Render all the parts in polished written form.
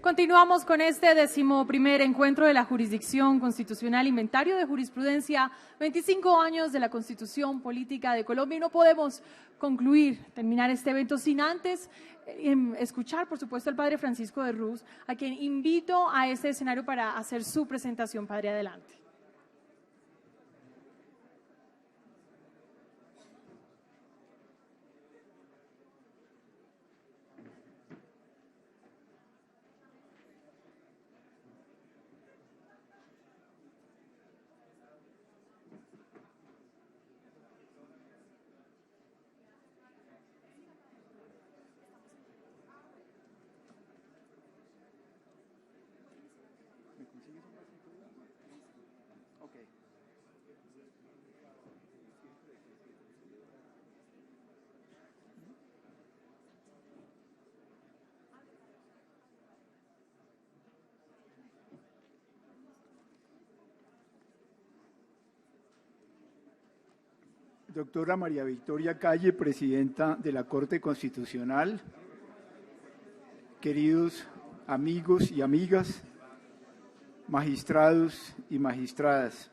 Continuamos con este 11º encuentro de la Jurisdicción Constitucional Inventario de Jurisprudencia, 25 años de la Constitución Política de Colombia, y no podemos terminar este evento sin antes escuchar, por supuesto, al Padre Francisco de Ruz, a quien invito a este escenario para hacer su presentación. Padre, adelante. Doctora María Victoria Calle, presidenta de la Corte Constitucional, queridos amigos y amigas, magistrados y magistradas.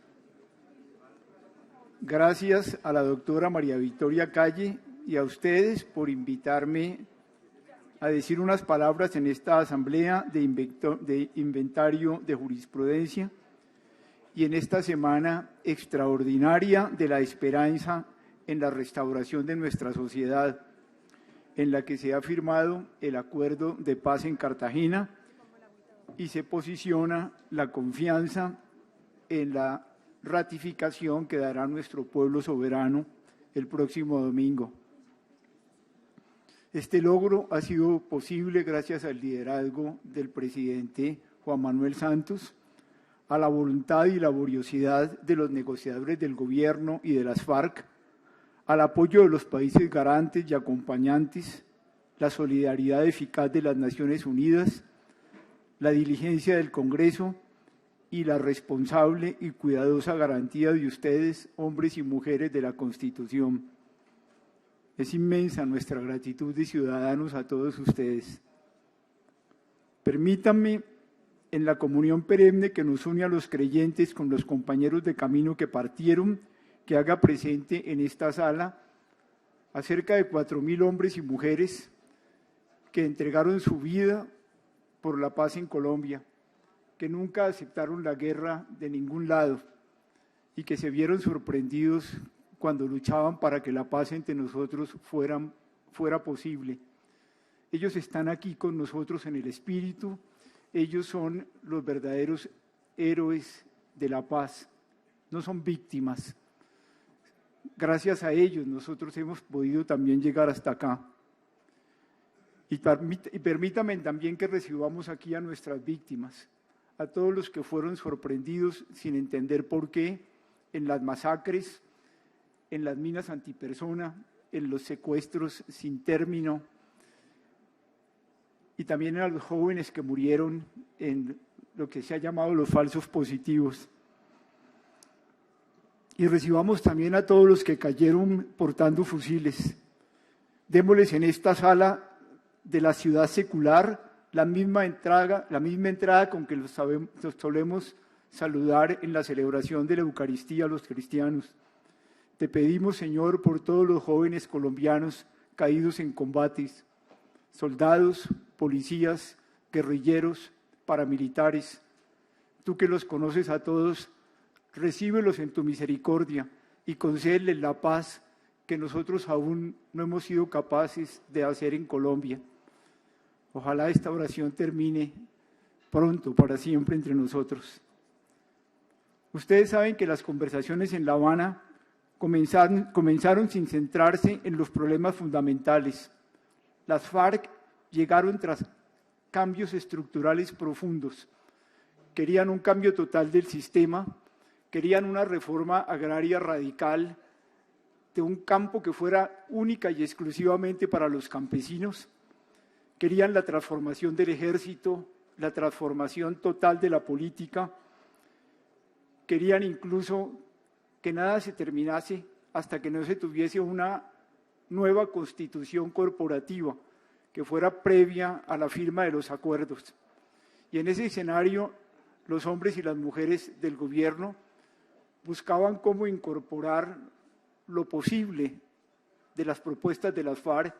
Gracias a la doctora María Victoria Calle y a ustedes por invitarme a decir unas palabras en esta asamblea de inventario de jurisprudencia y en esta semana extraordinaria de la esperanza en la restauración de nuestra sociedad, en la que se ha firmado el acuerdo de paz en Cartagena y se posiciona la confianza en la ratificación que dará nuestro pueblo soberano el próximo domingo. Este logro ha sido posible gracias al liderazgo del presidente Juan Manuel Santos, a la voluntad y laboriosidad de los negociadores del gobierno y de las FARC, al apoyo de los países garantes y acompañantes, la solidaridad eficaz de las Naciones Unidas, la diligencia del Congreso y la responsable y cuidadosa garantía de ustedes, hombres y mujeres de la Constitución. Es inmensa nuestra gratitud de ciudadanos a todos ustedes. Permítanme, en la comunión perenne que nos une a los creyentes con los compañeros de camino que partieron, que haga presente en esta sala a cerca de 4.000 hombres y mujeres que entregaron su vida por la paz en Colombia, que nunca aceptaron la guerra de ningún lado y que se vieron sorprendidos cuando luchaban para que la paz entre nosotros fuera posible. Ellos están aquí con nosotros en el espíritu, ellos son los verdaderos héroes de la paz, no son víctimas. Gracias a ellos nosotros hemos podido también llegar hasta acá. Y permítanme también que recibamos aquí a nuestras víctimas, a todos los que fueron sorprendidos sin entender por qué en las masacres, en las minas antipersona, en los secuestros sin término, y también a los jóvenes que murieron en lo que se ha llamado los falsos positivos. Y recibamos también a todos los que cayeron portando fusiles. Démosles en esta sala de la ciudad secular la misma entrada con que los solemos saludar en la celebración de la Eucaristía a los cristianos. Te pedimos, Señor, por todos los jóvenes colombianos caídos en combates, soldados, policías, guerrilleros, paramilitares. Tú que los conoces a todos, recíbelos en tu misericordia y concédeles la paz que nosotros aún no hemos sido capaces de hacer en Colombia. Ojalá esta oración termine pronto, para siempre entre nosotros. Ustedes saben que las conversaciones en La Habana comenzaron sin centrarse en los problemas fundamentales. Las FARC llegaron tras cambios estructurales profundos. Querían un cambio total del sistema, querían una reforma agraria radical de un campo que fuera única y exclusivamente para los campesinos. Querían la transformación del ejército, la transformación total de la política. Querían incluso que nada se terminase hasta que no se tuviese una nueva constitución corporativa que fuera previa a la firma de los acuerdos. Y en ese escenario, los hombres y las mujeres del gobierno buscaban cómo incorporar lo posible de las propuestas de las FARC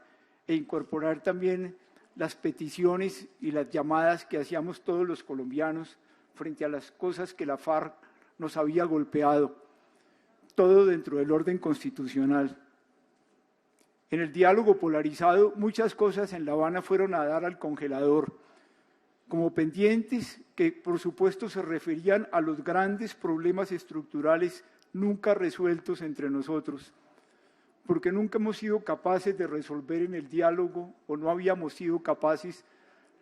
e incorporar también las peticiones y las llamadas que hacíamos todos los colombianos frente a las cosas que la FARC nos había golpeado, todo dentro del orden constitucional. En el diálogo polarizado, muchas cosas en La Habana fueron a dar al congelador, como pendientes que por supuesto se referían a los grandes problemas estructurales nunca resueltos entre nosotros, porque nunca hemos sido capaces de resolver en el diálogo o no habíamos sido capaces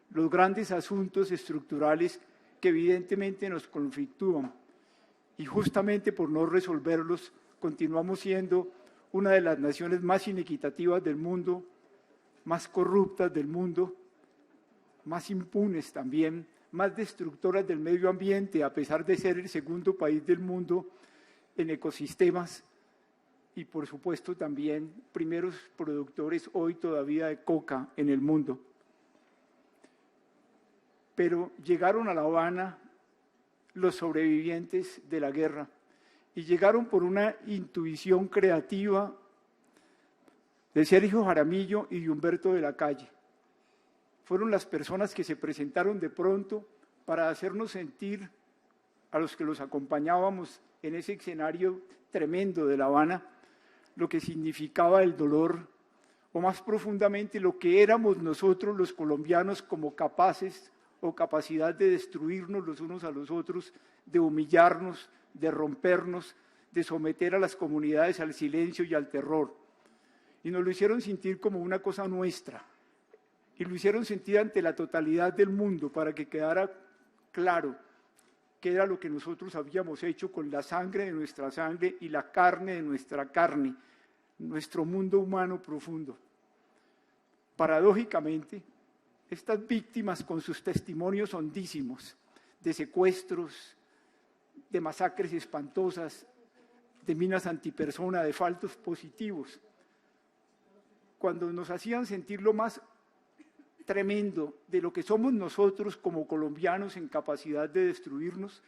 los grandes asuntos estructurales que evidentemente nos conflictúan. Y justamente por no resolverlos, continuamos siendo una de las naciones más inequitativas del mundo, más corruptas del mundo, más impunes también, más destructoras del medio ambiente, a pesar de ser el segundo país del mundo en ecosistemas y, por supuesto, también primeros productores hoy todavía de coca en el mundo. Pero llegaron a La Habana los sobrevivientes de la guerra y llegaron por una intuición creativa de Sergio Jaramillo y de Humberto de la Calle. Fueron las personas que se presentaron de pronto para hacernos sentir a los que los acompañábamos en ese escenario tremendo de La Habana, lo que significaba el dolor, o más profundamente lo que éramos nosotros los colombianos como capaces o capacidad de destruirnos los unos a los otros, de humillarnos, de rompernos, de someter a las comunidades al silencio y al terror. Y nos lo hicieron sentir como una cosa nuestra, y lo hicieron sentir ante la totalidad del mundo para que quedara claro qué era lo que nosotros habíamos hecho con la sangre de nuestra sangre y la carne de nuestra carne, nuestro mundo humano profundo. Paradójicamente, estas víctimas con sus testimonios hondísimos de secuestros, de masacres espantosas, de minas antipersona, de falsos positivos, cuando nos hacían sentir lo más tremendo de lo que somos nosotros como colombianos en capacidad de destruirnos,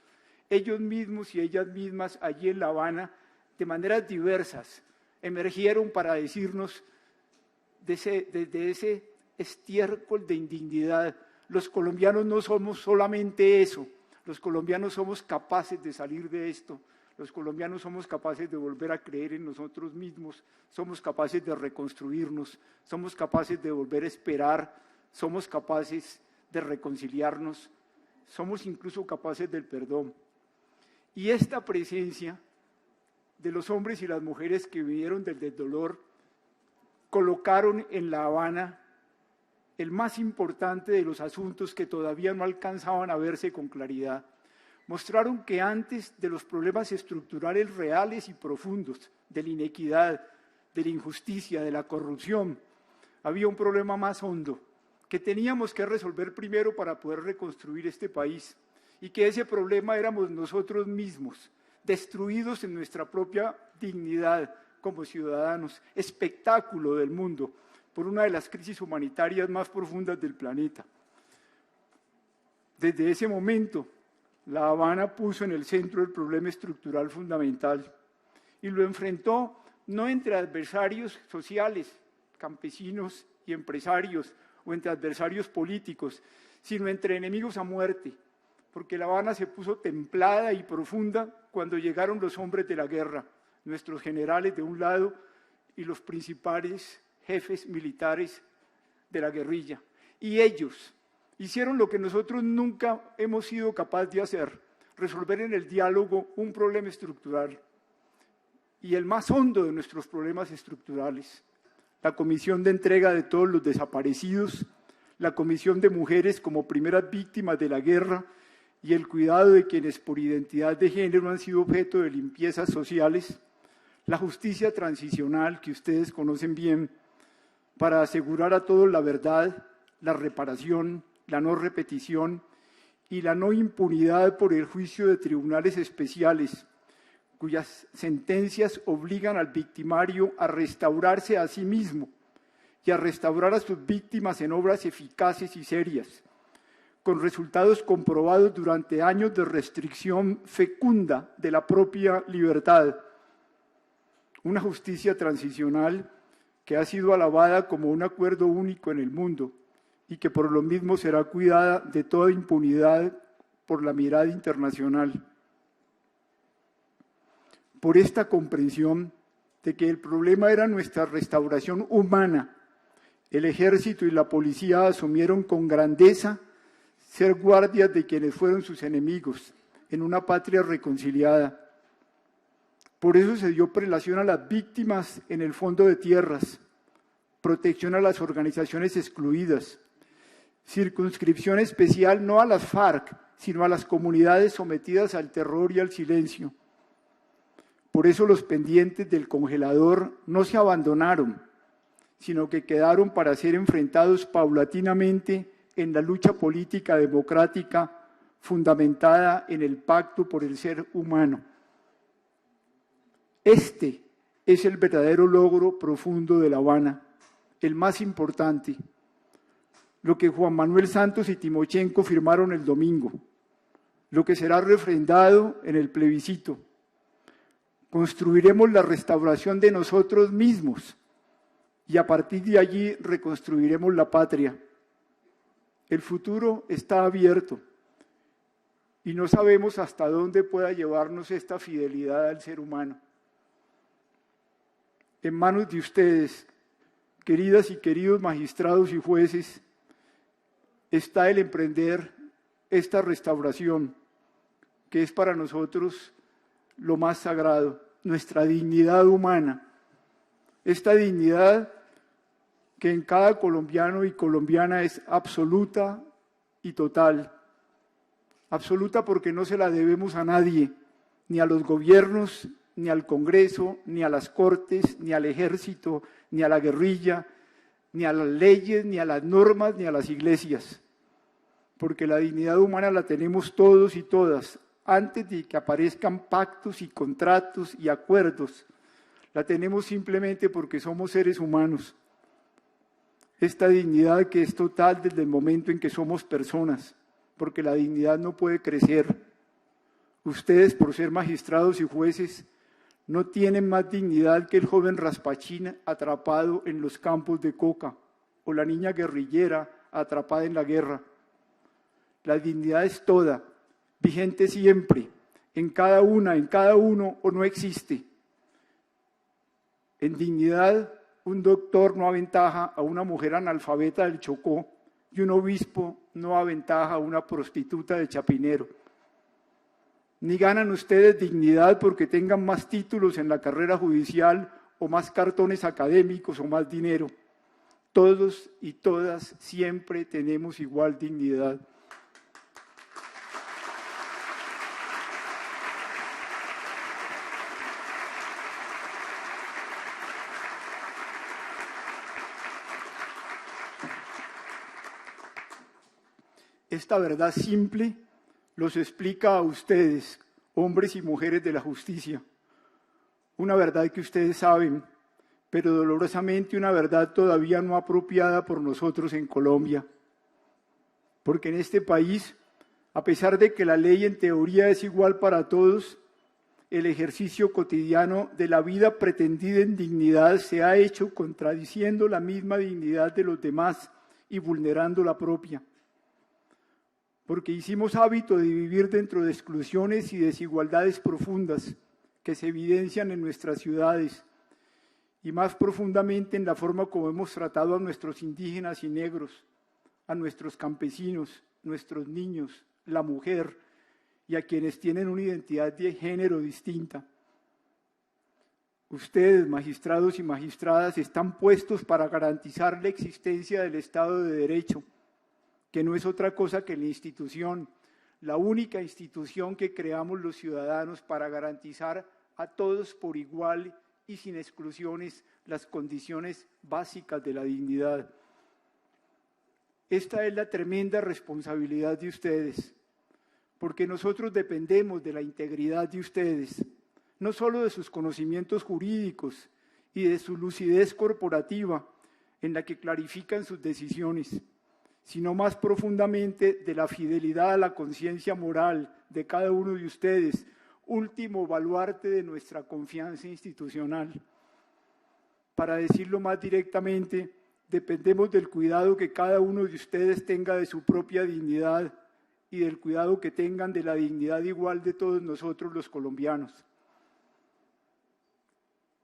ellos mismos y ellas mismas allí en La Habana, de maneras diversas, emergieron para decirnos desde ese estiércol de indignidad: los colombianos no somos solamente eso, los colombianos somos capaces de salir de esto, los colombianos somos capaces de volver a creer en nosotros mismos, somos capaces de reconstruirnos, somos capaces de volver a esperar, somos capaces de reconciliarnos, somos incluso capaces del perdón. Y esta presencia de los hombres y las mujeres que vinieron desde el dolor colocaron en La Habana el más importante de los asuntos que todavía no alcanzaban a verse con claridad. Mostraron que antes de los problemas estructurales reales y profundos, de la inequidad, de la injusticia, de la corrupción, había un problema más hondo que teníamos que resolver primero para poder reconstruir este país, y que ese problema éramos nosotros mismos, destruidos en nuestra propia dignidad como ciudadanos, espectáculo del mundo, por una de las crisis humanitarias más profundas del planeta. Desde ese momento, La Habana puso en el centro el problema estructural fundamental y lo enfrentó no entre adversarios sociales, campesinos y empresarios, o entre adversarios políticos, sino entre enemigos a muerte, porque La Habana se puso templada y profunda cuando llegaron los hombres de la guerra, nuestros generales de un lado y los principales jefes militares de la guerrilla. Y ellos hicieron lo que nosotros nunca hemos sido capaces de hacer: resolver en el diálogo un problema estructural, y el más hondo de nuestros problemas estructurales: la comisión de entrega de todos los desaparecidos, la comisión de mujeres como primeras víctimas de la guerra y el cuidado de quienes por identidad de género han sido objeto de limpiezas sociales, la justicia transicional que ustedes conocen bien, para asegurar a todos la verdad, la reparación, la no repetición y la no impunidad por el juicio de tribunales especiales, cuyas sentencias obligan al victimario a restaurarse a sí mismo y a restaurar a sus víctimas en obras eficaces y serias, con resultados comprobados durante años de restricción fecunda de la propia libertad. Una justicia transicional que ha sido alabada como un acuerdo único en el mundo y que por lo mismo será cuidada de toda impunidad por la mirada internacional. Por esta comprensión de que el problema era nuestra restauración humana, el ejército y la policía asumieron con grandeza ser guardias de quienes fueron sus enemigos en una patria reconciliada. Por eso se dio prelación a las víctimas en el fondo de tierras, protección a las organizaciones excluidas, circunscripción especial no a las FARC, sino a las comunidades sometidas al terror y al silencio. Por eso los pendientes del congelador no se abandonaron, sino que quedaron para ser enfrentados paulatinamente en la lucha política democrática fundamentada en el pacto por el ser humano. Este es el verdadero logro profundo de La Habana, el más importante, lo que Juan Manuel Santos y Timochenko firmaron el domingo, lo que será refrendado en el plebiscito. Construiremos la restauración de nosotros mismos y a partir de allí reconstruiremos la patria. El futuro está abierto y no sabemos hasta dónde pueda llevarnos esta fidelidad al ser humano. En manos de ustedes, queridas y queridos magistrados y jueces, está el emprender esta restauración, que es para nosotros lo más sagrado, nuestra dignidad humana. Esta dignidad que en cada colombiano y colombiana es absoluta y total. Absoluta porque no se la debemos a nadie, ni a los gobiernos, ni al Congreso, ni a las Cortes, ni al Ejército, ni a la guerrilla, ni a las leyes, ni a las normas, ni a las iglesias. Porque la dignidad humana la tenemos todos y todas, antes de que aparezcan pactos y contratos y acuerdos. La tenemos simplemente porque somos seres humanos. Esta dignidad que es total desde el momento en que somos personas, porque la dignidad no puede crecer. Ustedes, por ser magistrados y jueces, no tienen más dignidad que el joven raspachín atrapado en los campos de coca o la niña guerrillera atrapada en la guerra. La dignidad es toda, vigente siempre, en cada una, en cada uno o no existe. En dignidad, un doctor no aventaja a una mujer analfabeta del Chocó y un obispo no aventaja a una prostituta de Chapinero. Ni ganan ustedes dignidad porque tengan más títulos en la carrera judicial o más cartones académicos o más dinero. Todos y todas siempre tenemos igual dignidad. Esta verdad simple los explica a ustedes, hombres y mujeres de la justicia. Una verdad que ustedes saben, pero dolorosamente una verdad todavía no apropiada por nosotros en Colombia. Porque en este país, a pesar de que la ley en teoría es igual para todos, el ejercicio cotidiano de la vida pretendida en dignidad se ha hecho contradiciendo la misma dignidad de los demás y vulnerando la propia. Porque hicimos hábito de vivir dentro de exclusiones y desigualdades profundas que se evidencian en nuestras ciudades y más profundamente en la forma como hemos tratado a nuestros indígenas y negros, a nuestros campesinos, nuestros niños, la mujer y a quienes tienen una identidad de género distinta. Ustedes, magistrados y magistradas, están puestos para garantizar la existencia del Estado de Derecho, que no es otra cosa que la institución, la única institución que creamos los ciudadanos para garantizar a todos por igual y sin exclusiones las condiciones básicas de la dignidad. Esta es la tremenda responsabilidad de ustedes, porque nosotros dependemos de la integridad de ustedes, no solo de sus conocimientos jurídicos y de su lucidez corporativa en la que clarifican sus decisiones, sino más profundamente de la fidelidad a la conciencia moral de cada uno de ustedes, último baluarte de nuestra confianza institucional. Para decirlo más directamente, dependemos del cuidado que cada uno de ustedes tenga de su propia dignidad y del cuidado que tengan de la dignidad igual de todos nosotros los colombianos.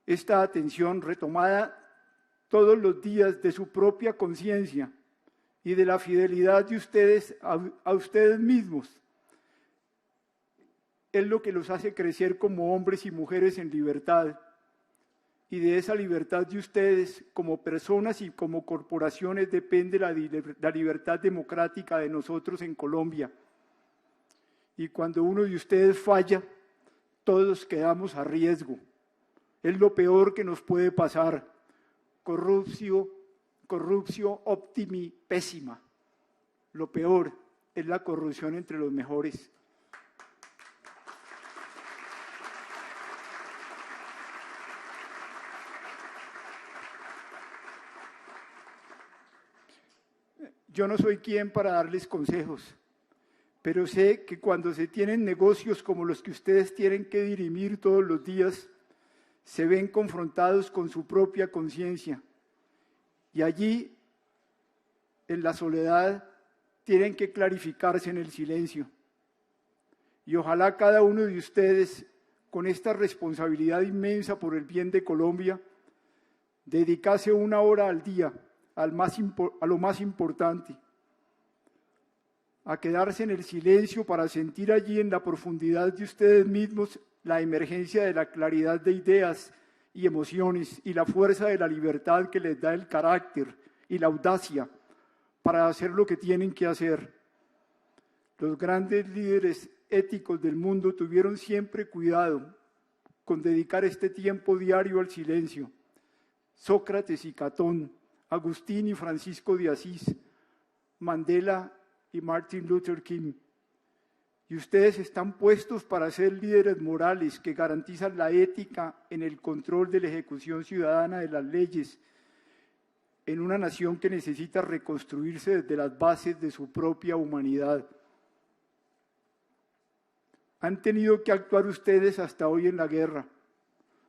Esta atención retomada todos los días de su propia conciencia y de la fidelidad de ustedes a ustedes mismos es lo que los hace crecer como hombres y mujeres en libertad. Y de esa libertad de ustedes como personas y como corporaciones depende la libertad democrática de nosotros en Colombia. Y cuando uno de ustedes falla, todos quedamos a riesgo. Es lo peor que nos puede pasar. Corrupción optimi pésima. Lo peor es la corrupción entre los mejores. Yo no soy quien para darles consejos, pero sé que cuando se tienen negocios como los que ustedes tienen que dirimir todos los días, se ven confrontados con su propia conciencia. Y allí, en la soledad, tienen que clarificarse en el silencio. Y ojalá cada uno de ustedes, con esta responsabilidad inmensa por el bien de Colombia, dedicase 1 hora al día a lo más importante, a quedarse en el silencio para sentir allí en la profundidad de ustedes mismos la emergencia de la claridad de ideas y emociones y la fuerza de la libertad que les da el carácter y la audacia para hacer lo que tienen que hacer. Los grandes líderes éticos del mundo tuvieron siempre cuidado con dedicar este tiempo diario al silencio. Sócrates y Catón, Agustín y Francisco de Asís, Mandela y Martin Luther King. Y ustedes están puestos para ser líderes morales que garantizan la ética en el control de la ejecución ciudadana de las leyes en una nación que necesita reconstruirse desde las bases de su propia humanidad. Han tenido que actuar ustedes hasta hoy en la guerra,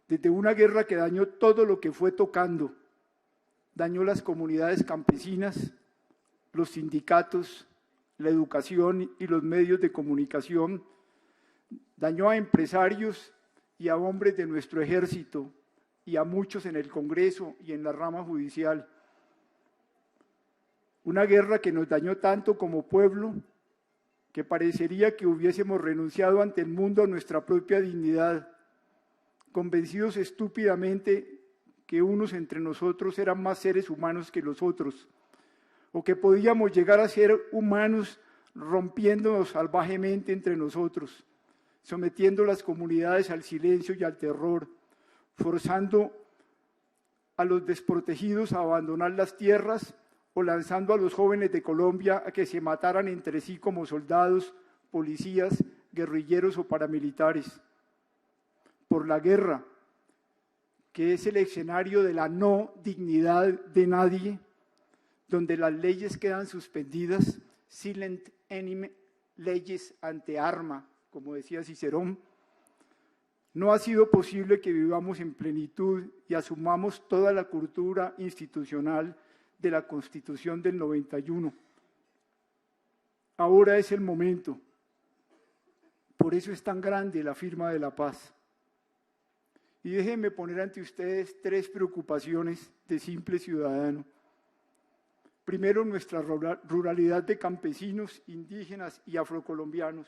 desde una guerra que dañó todo lo que fue tocando. Dañó las comunidades campesinas, los sindicatos, la educación y los medios de comunicación, dañó a empresarios y a hombres de nuestro ejército y a muchos en el Congreso y en la rama judicial. Una guerra que nos dañó tanto como pueblo que parecería que hubiésemos renunciado ante el mundo a nuestra propia dignidad, convencidos estúpidamente que unos entre nosotros eran más seres humanos que los otros, o que podíamos llegar a ser humanos rompiéndonos salvajemente entre nosotros, sometiendo las comunidades al silencio y al terror, forzando a los desprotegidos a abandonar las tierras o lanzando a los jóvenes de Colombia a que se mataran entre sí como soldados, policías, guerrilleros o paramilitares. Por la guerra, que es el escenario de la no dignidad de nadie, donde las leyes quedan suspendidas, silent enemy, leyes ante arma, como decía Cicerón, no ha sido posible que vivamos en plenitud y asumamos toda la cultura institucional de la Constitución del 91. Ahora es el momento. Por eso es tan grande la firma de la paz. Y déjenme poner ante ustedes 3 preocupaciones de simple ciudadano. Primero, nuestra ruralidad de campesinos, indígenas y afrocolombianos.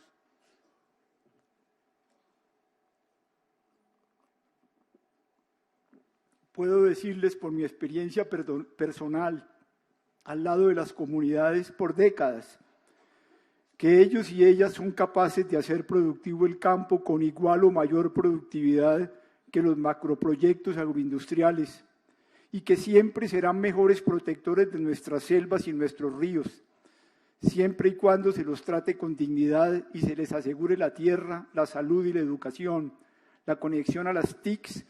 Puedo decirles por mi experiencia personal, al lado de las comunidades por décadas, que ellos y ellas son capaces de hacer productivo el campo con igual o mayor productividad que los macroproyectos agroindustriales y que siempre serán mejores protectores de nuestras selvas y nuestros ríos, siempre y cuando se los trate con dignidad y se les asegure la tierra, la salud y la educación, la conexión a las TICs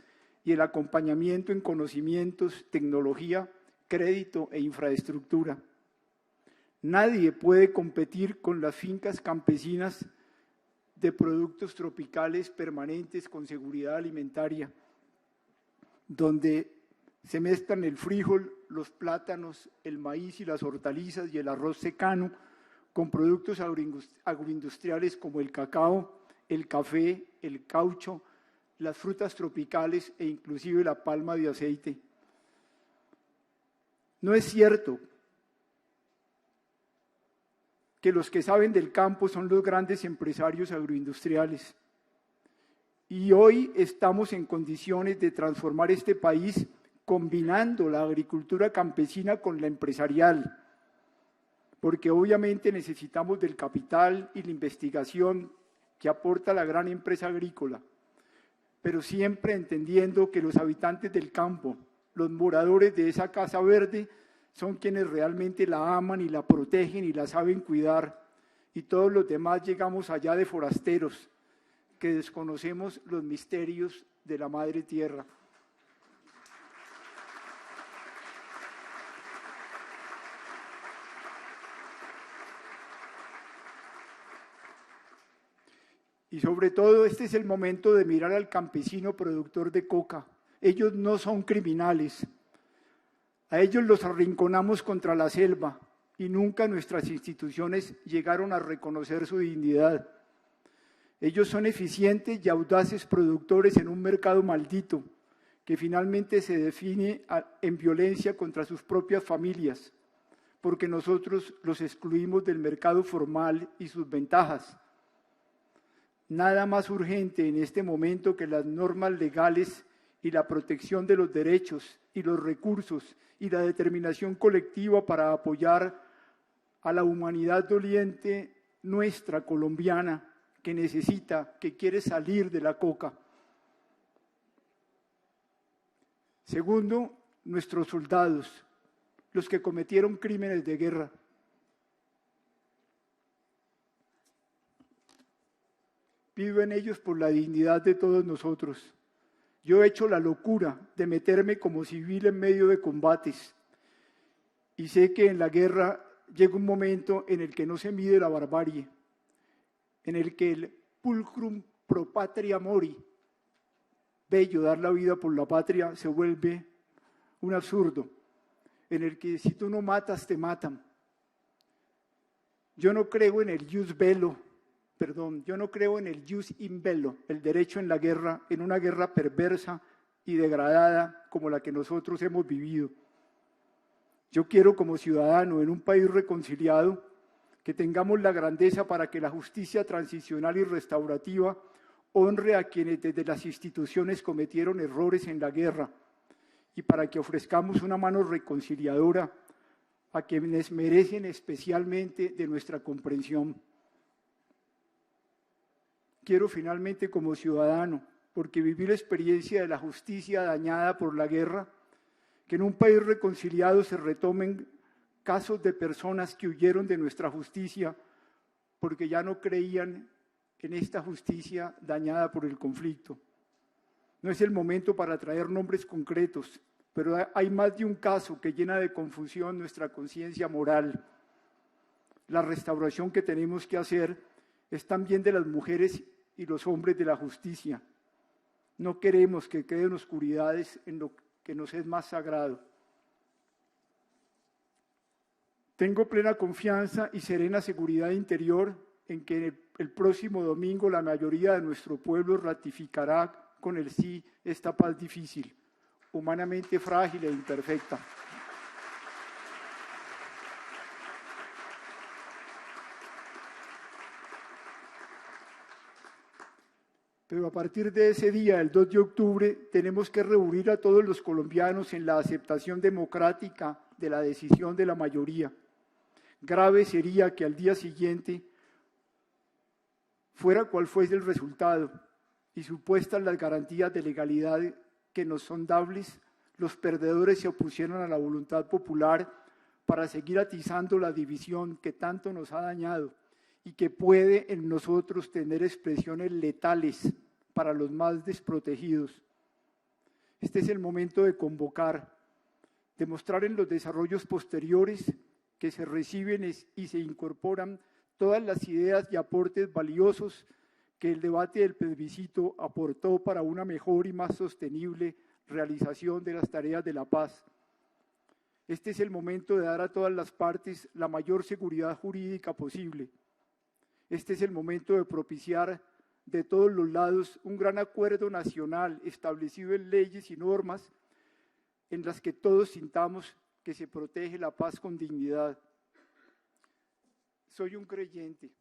y el acompañamiento en conocimientos, tecnología, crédito e infraestructura. Nadie puede competir con las fincas campesinas de productos tropicales permanentes con seguridad alimentaria, donde se mezclan el frijol, los plátanos, el maíz y las hortalizas y el arroz secano con productos agroindustriales como el cacao, el café, el caucho, las frutas tropicales e inclusive la palma de aceite. No es cierto que los que saben del campo son los grandes empresarios agroindustriales. Y hoy estamos en condiciones de transformar este país combinando la agricultura campesina con la empresarial, porque obviamente necesitamos del capital y la investigación que aporta la gran empresa agrícola, pero siempre entendiendo que los habitantes del campo, los moradores de esa casa verde, son quienes realmente la aman y la protegen y la saben cuidar, y todos los demás llegamos allá de forasteros, que desconocemos los misterios de la madre tierra. Y sobre todo, este es el momento de mirar al campesino productor de coca. Ellos no son criminales. A ellos los arrinconamos contra la selva y nunca nuestras instituciones llegaron a reconocer su dignidad. Ellos son eficientes y audaces productores en un mercado maldito que finalmente se define en violencia contra sus propias familias, porque nosotros los excluimos del mercado formal y sus ventajas. Nada más urgente en este momento que las normas legales y la protección de los derechos y los recursos y la determinación colectiva para apoyar a la humanidad doliente nuestra colombiana que necesita, que quiere salir de la coca. Segundo, nuestros soldados, los que cometieron crímenes de guerra. Pido en ellos por la dignidad de todos nosotros. Yo he hecho la locura de meterme como civil en medio de combates y sé que en la guerra llega un momento en el que no se mide la barbarie, en el que el pulcrum pro patria mori, bello dar la vida por la patria, se vuelve un absurdo, en el que si tú no matas, te matan. Yo no creo en el jus bello, yo no creo en el jus in bello, el derecho en la guerra, en una guerra perversa y degradada como la que nosotros hemos vivido. Yo quiero como ciudadano en un país reconciliado que tengamos la grandeza para que la justicia transicional y restaurativa honre a quienes desde las instituciones cometieron errores en la guerra y para que ofrezcamos una mano reconciliadora a quienes merecen especialmente de nuestra comprensión. Quiero finalmente como ciudadano, porque viví la experiencia de la justicia dañada por la guerra, que en un país reconciliado se retomen casos de personas que huyeron de nuestra justicia porque ya no creían en esta justicia dañada por el conflicto. No es el momento para traer nombres concretos, pero hay más de un caso que llena de confusión nuestra conciencia moral. La restauración que tenemos que hacer es también de las mujeres y los hombres de la justicia. No queremos que queden oscuridades en lo que nos es más sagrado. Tengo plena confianza y serena seguridad interior en que el próximo domingo la mayoría de nuestro pueblo ratificará con el sí esta paz difícil, humanamente frágil e imperfecta. Pero a partir de ese día, el 2 de octubre, tenemos que reunir a todos los colombianos en la aceptación democrática de la decisión de la mayoría. Grave sería que al día siguiente, fuera cual fuese el resultado y supuestas las garantías de legalidad que nos son dables, los perdedores se opusieron a la voluntad popular para seguir atizando la división que tanto nos ha dañado y que puede en nosotros tener expresiones letales para los más desprotegidos. Este es el momento de convocar, de mostrar en los desarrollos posteriores que se reciben y se incorporan todas las ideas y aportes valiosos que el debate del plebiscito aportó para una mejor y más sostenible realización de las tareas de la paz. Este es el momento de dar a todas las partes la mayor seguridad jurídica posible. Este es el momento de propiciar de todos los lados un gran acuerdo nacional establecido en leyes y normas en las que todos sintamos que se protege la paz con dignidad. Soy un creyente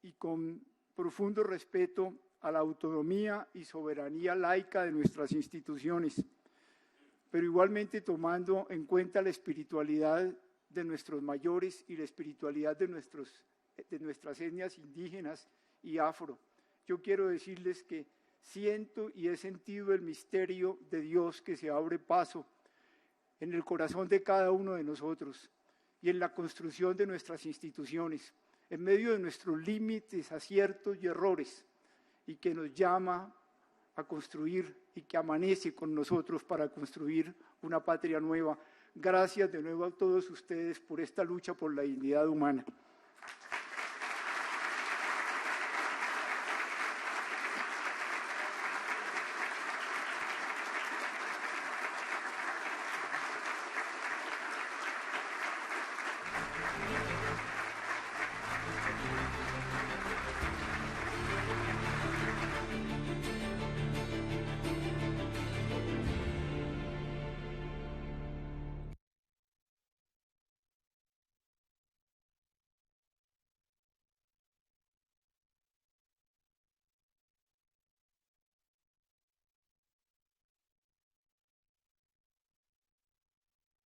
y con profundo respeto a la autonomía y soberanía laica de nuestras instituciones, pero igualmente tomando en cuenta la espiritualidad de nuestros mayores y la espiritualidad de nuestras etnias indígenas y afro. Yo quiero decirles que siento y he sentido el misterio de Dios que se abre paso en el corazón de cada uno de nosotros y en la construcción de nuestras instituciones, en medio de nuestros límites, aciertos y errores, y que nos llama a construir y que amanece con nosotros para construir una patria nueva. Gracias de nuevo a todos ustedes por esta lucha por la dignidad humana.